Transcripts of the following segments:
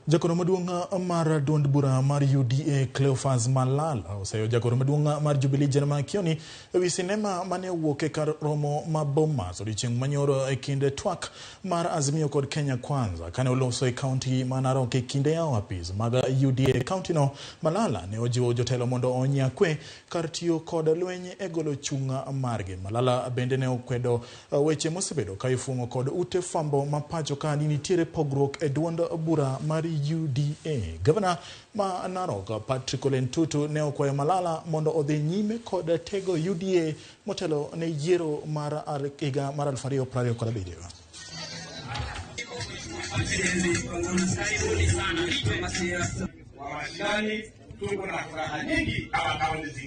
Jakoro maduong' mar duond bura mar UDA Cleophas Malala oseyo jakoro maduong' mar Jubilee Jeremiah Kioni ewi sinema mane owuok e kar romo ma Bomas odiochieng' manyoro e kinde twak mar Azimio kod Kenya Kwanza kane oloso e kaunti ma Narok e kinde yawo apis mag UDA kaunti no. Malala ne ojiwo jotelo mondo onyia kwe kar tiyo kod lweny e golo chung' margi. Malala bende ne okwedo weche mosebedo ka ifuong'o kod ute fwambo ma pacho ka ni nitiere pogruok e duond bura mar UDA. Governor ma Narok Patrick Olentutu ne okwayo Malala mondo odhi nyime kod tego UDA motelo ne yiero mar higa mar 2027.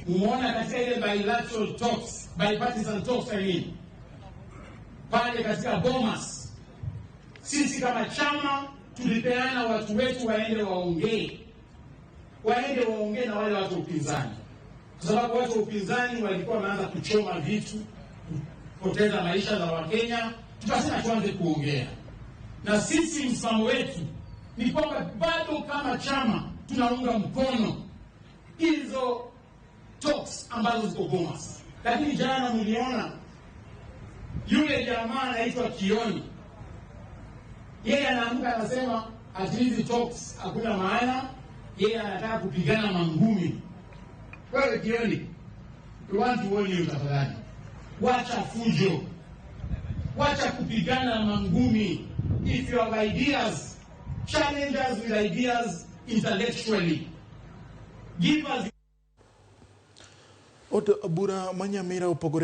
Muona katika ile bilateral talks, bipartisan talks pale katika Bomas, sisi kama chama tulipeana watu wetu waende waongee na wale watu upinzani, kwa sababu watu upinzani walikuwa wameanza kuchoma vitu, kupoteza maisha za Wakenya. Tukasema tuanze kuongea, na sisi msimamo wetu ni kwamba bado kama chama tunaunga mkono hizo talks ambazo ziko Bomas. Lakini jana mliona yule jamaa anaitwa Kioni, yeye anaamka anasema ati hizi talks hakuna maana, yeye anataka kupigana mangumi. Wewe Kioni, we want to warn you tafadhali, wacha fujo, wacha kupigana mangumi. If you have ideas, challenge us with ideas intellectually. Give us Od bura manyamira opogore